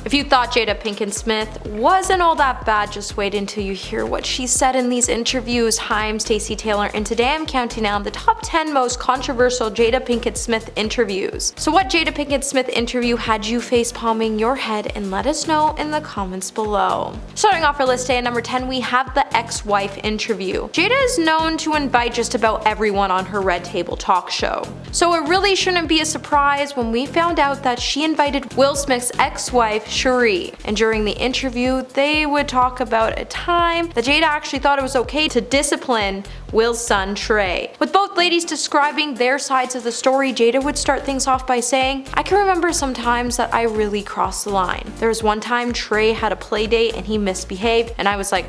If you thought Jada Pinkett Smith wasn't all that bad, just wait until you hear what she said in these interviews. Hi, I'm Stacey Taylor, and today I'm counting down the top 10 most controversial Jada Pinkett Smith interviews. So what Jada Pinkett Smith interview had you face palming your head, and let us know in the comments below. Starting off our list today at number 10, we have the ex-wife interview. Jada is known to invite just about everyone on her Red Table talk show. So it really shouldn't be a surprise when we found out that she invited Will Smith's ex-wife, Cherie. And during the interview, they would talk about a time that Jada actually thought it was okay to discipline Will's son, Trey. With both ladies describing their sides of the story, Jada would start things off by saying, "I can remember some times that I really crossed the line. There was one time Trey had a play date and he misbehaved, and I was like,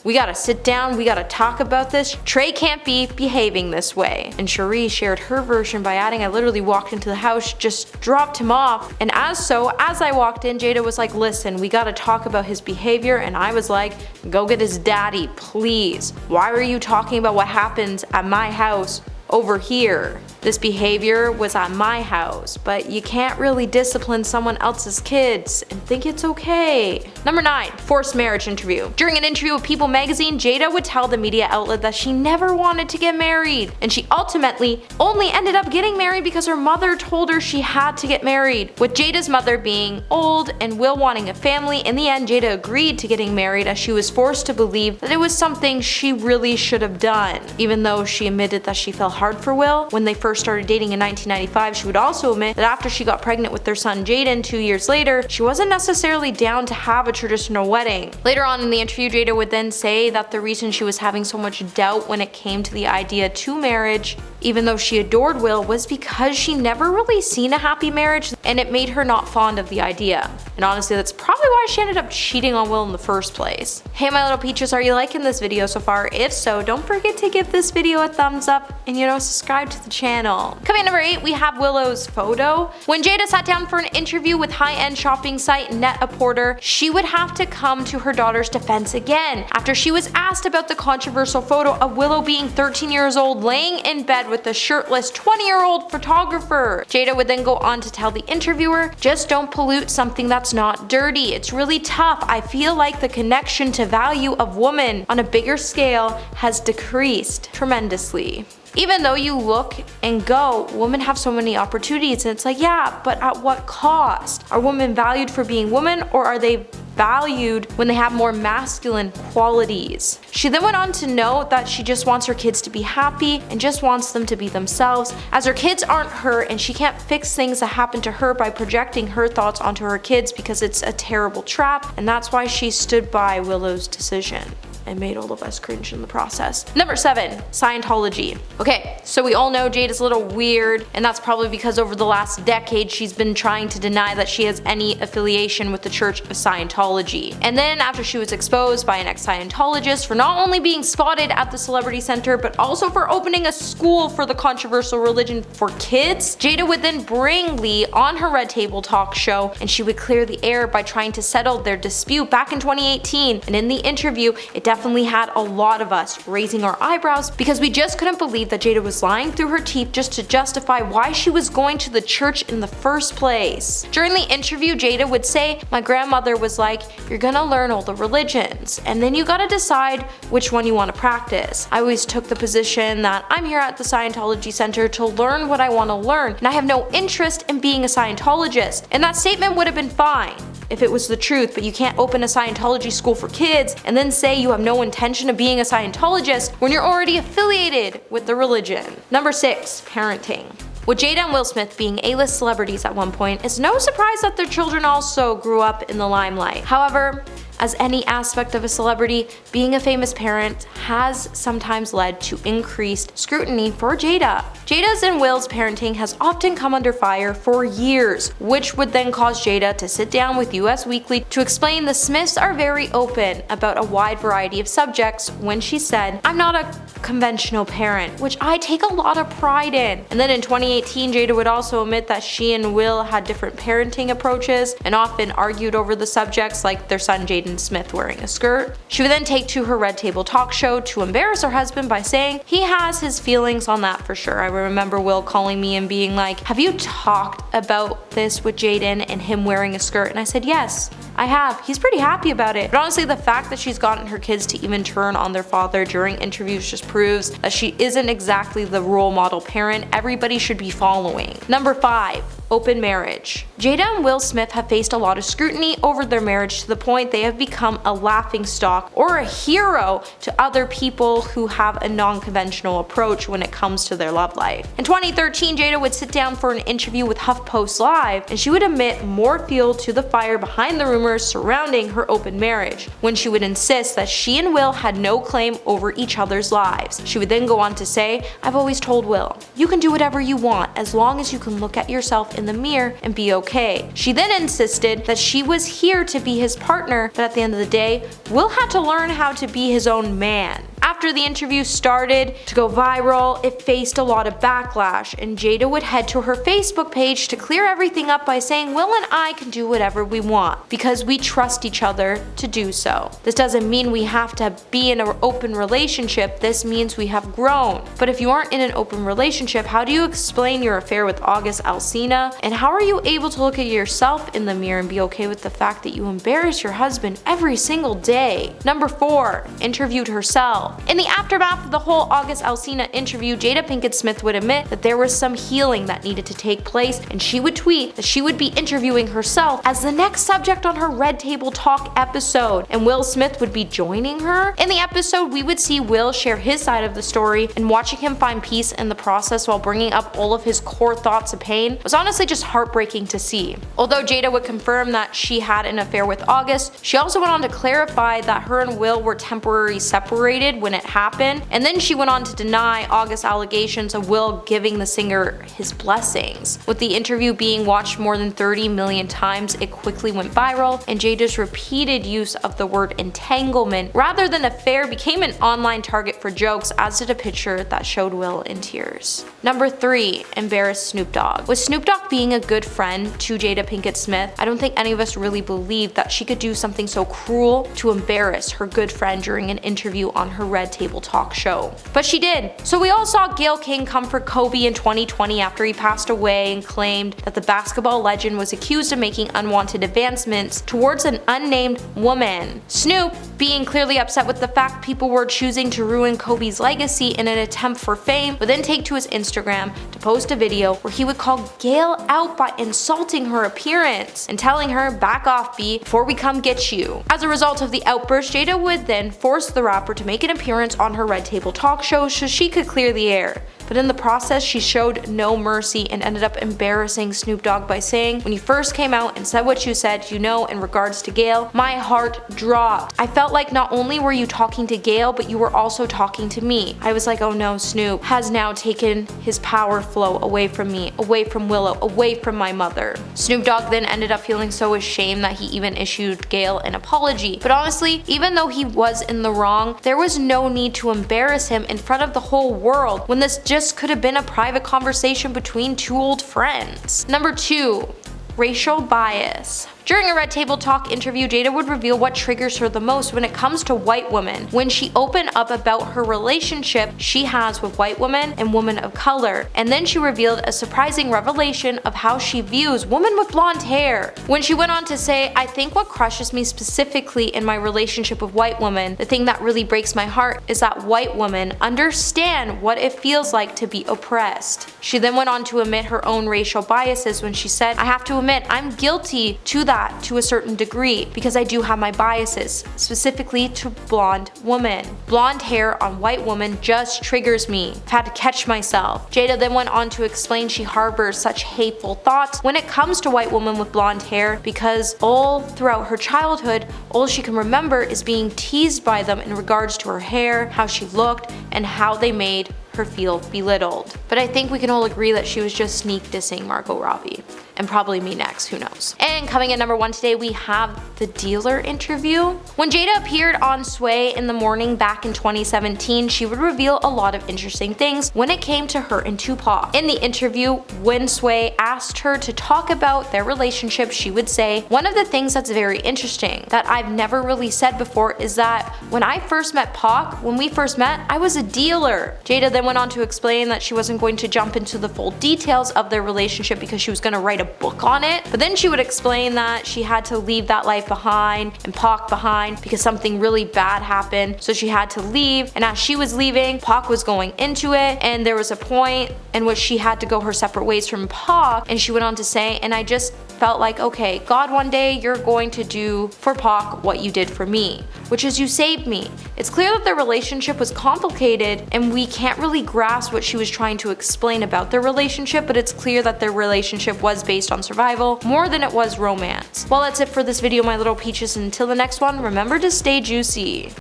we gotta sit down, we gotta talk about this. Trey can't be behaving this way." And Cherie shared her version by adding, "I literally walked into the house, just dropped him off, and as I walked in, Jada was like, 'Listen, we gotta talk about his behavior,' and I was like, 'Go get his daddy, please. Why were you talking about what happens at my house over here? This behavior was at my house, but you can't really discipline someone else's kids and think it's okay." Number 9, forced marriage interview. During an interview with People magazine, Jada would tell the media outlet that she never wanted to get married, and she ultimately only ended up getting married because her mother told her she had to get married. With Jada's mother being old and Will wanting a family, in the end Jada agreed to getting married as she was forced to believe that it was something she really should have done. Even though she admitted that she fell hard for Will when they first started dating in 1995, she would also admit that after she got pregnant with their son Jaden 2 years later, she wasn't necessarily down to have a traditional wedding. Later on in the interview, Jada would then say that the reason she was having so much doubt when it came to the idea to marriage, even though she adored Will, was because she never really seen a happy marriage and it made her not fond of the idea. And honestly, that's probably why she ended up cheating on Will in the first place. Hey my little peaches, are you liking this video so far? If so, don't forget to give this video a thumbs up and subscribe to the channel. Coming at number 8, we have Willows Photo. When Jada sat down for an interview with high-end shopping site Net-a-Porter, she would have to come to her daughter's defense again after she was asked about the controversial photo of Willow being 13 years old laying in bed with a shirtless 20-year-old photographer. Jada would then go on to tell the interviewer, "Just don't pollute something that's not dirty. It's really tough. I feel like the connection to value of woman on a bigger scale has decreased tremendously. Even though you look and go, women have so many opportunities," and it's like, yeah, but at what cost? Are women valued for being women, or are they valued when they have more masculine qualities? She then went on to note that she just wants her kids to be happy and just wants them to be themselves, as her kids aren't her and she can't fix things that happen to her by projecting her thoughts onto her kids because it's a terrible trap, and that's why she stood by Willow's decision and made all of us cringe in the process. Number 7, Scientology. Okay, so we all know Jada's a little weird, and that's probably because over the last decade she's been trying to deny that she has any affiliation with the Church of Scientology. And then after she was exposed by an ex-Scientologist for not only being spotted at the Celebrity Center, but also for opening a school for the controversial religion for kids, Jada would then bring Lee on her Red Table talk show, and she would clear the air by trying to settle their dispute back in 2018. And in the interview, it definitely had a lot of us raising our eyebrows because we just couldn't believe that Jada was lying through her teeth just to justify why she was going to the church in the first place. During the interview, Jada would say, "My grandmother was like, you're gonna learn all the religions, and then you gotta decide which one you want to practice. I always took the position that I'm here at the Scientology Center to learn what I want to learn, and I have no interest in being a Scientologist." And that statement would have been fine if it was the truth, but you can't open a Scientology school for kids and then say you have no intention of being a Scientologist when you're already affiliated with the religion. Number 6, parenting. With Jada and Will Smith being A-list celebrities at one point, it's no surprise that their children also grew up in the limelight. However, as any aspect of a celebrity, being a famous parent has sometimes led to increased scrutiny for Jada. Jada's and Will's parenting has often come under fire for years, which would then cause Jada to sit down with US Weekly to explain the Smiths are very open about a wide variety of subjects when she said, "I'm not a conventional parent," which I take a lot of pride in. And then in 2018, Jada would also admit that she and Will had different parenting approaches and often argued over the subjects, like their son Jaden Smith wearing a skirt. She would then take to her Red Table talk show to embarrass her husband by saying he has his feelings on that for sure. I remember Will calling me and being like, "Have you talked about this with Jaden and him wearing a skirt? And I said, yes, I have. He's pretty happy about it. But honestly, the fact that she's gotten her kids to even turn on their father during interviews just proves that she isn't exactly the role model parent everybody should be following. Number 5. Open marriage. Jada and Will Smith have faced a lot of scrutiny over their marriage to the point they have become a laughingstock or a hero to other people who have a non-conventional approach when it comes to their love life. In 2013, Jada would sit down for an interview with HuffPost Live, and she would admit more fuel to the fire behind the rumors surrounding her open marriage, when she would insist that she and Will had no claim over each other's lives. She would then go on to say, "I've always told Will, you can do whatever you want as long as you can look at yourself in the mirror and be okay." She then insisted that she was here to be his partner, but at the end of the day, Will had to learn how to be his own man. After the interview started to go viral, it faced a lot of backlash, and Jada would head to her Facebook page to clear everything up by saying, "Will and I can do whatever we want because we trust each other to do so. This doesn't mean we have to be in an open relationship, this means we have grown." But if you aren't in an open relationship, how do you explain your affair with August Alsina? And how are you able to look at yourself in the mirror and be okay with the fact that you embarrass your husband every single day? Number 4. Interviewed herself. In the aftermath of the whole August Alsina interview, Jada Pinkett Smith would admit that there was some healing that needed to take place, and she would tweet that she would be interviewing herself as the next subject on her Red Table Talk episode, and Will Smith would be joining her. In the episode, we would see Will share his side of the story, and watching him find peace in the process while bringing up all of his core thoughts of pain was honestly just heartbreaking to see. Although Jada would confirm that she had an affair with August, she also went on to clarify that her and Will were temporarily separated when it happened, and then she went on to deny August's allegations of Will giving the singer his blessings. With the interview being watched more than 30 million times, it quickly went viral, and Jada's repeated use of the word entanglement rather than affair became an online target for jokes, as did a picture that showed Will in tears. Number 3. Embarrass Snoop Dogg. With Snoop Dogg being a good friend to Jada Pinkett Smith, I don't think any of us really believed that she could do something so cruel to embarrass her good friend during an interview on her Red Table Talk show. But she did. So we all saw Gayle King come for Kobe in 2020 after he passed away and claimed that the basketball legend was accused of making unwanted advancements towards an unnamed woman. Snoop, being clearly upset with the fact people were choosing to ruin Kobe's legacy in an attempt for fame, would then take to his Instagram to post a video where he would call Gayle out by insulting her appearance and telling her, "Back off, B, before we come get you." As a result of the outburst, Jada would then force the rapper to make an appearance on her Red Table Talk show so she could clear the air. But in the process, she showed no mercy and ended up embarrassing Snoop Dogg by saying, "When you first came out and said what you said, you know, in regards to Gayle, my heart dropped. I felt like not only were you talking to Gayle, but you were also talking to me. I was like, oh no, Snoop has now taken his power flow away from me, away from Willow, away from my mother." Snoop Dogg then ended up feeling so ashamed that he even issued Gayle an apology. But honestly, even though he was in the wrong, there was no need to embarrass him in front of the whole world when this just could have been a private conversation between two old friends. Number 2. Racial bias. During a Red Table Talk interview, Jada would reveal what triggers her the most when it comes to white women, when she opened up about her relationship she has with white women and women of color. And then she revealed a surprising revelation of how she views women with blonde hair. When she went on to say, "I think what crushes me specifically in my relationship with white women, the thing that really breaks my heart, is that white women understand what it feels like to be oppressed." She then went on to admit her own racial biases when she said, "I have to admit I'm guilty to that to a certain degree because I do have my biases, specifically to blonde women. Blonde hair on white women just triggers me. I've had to catch myself." Jada then went on to explain she harbors such hateful thoughts when it comes to white women with blonde hair because all throughout her childhood, all she can remember is being teased by them in regards to her hair, how she looked, and how they made her feel belittled. But I think we can all agree that she was just sneak dissing Margot Robbie. And probably me next, who knows. And coming in number 1 today, we have the dealer interview. When Jada appeared on Sway in the Morning back in 2017, she would reveal a lot of interesting things when it came to her and Tupac. In the interview, when Sway asked her to talk about their relationship, she would say, "One of the things that's very interesting that I've never really said before is that when I first met Pac, when we first met, I was a dealer." Jada then went on to explain that she wasn't going to jump into the full details of their relationship because she was going to write a book on it. But then she would explain that she had to leave that life behind and Pac behind because something really bad happened, so she had to leave. And as she was leaving, Pac was going into it, and there was a point in which she had to go her separate ways from Pac. And she went on to say, and I just felt like, okay, God, one day you're going to do for Pac what you did for me, which is you saved me. It's clear that their relationship was complicated, and we can't really grasp what she was trying to explain about their relationship, but it's clear that their relationship was based on survival more than it was romance. Well, that's it for this video, my little peaches. Until the next one, remember to stay juicy.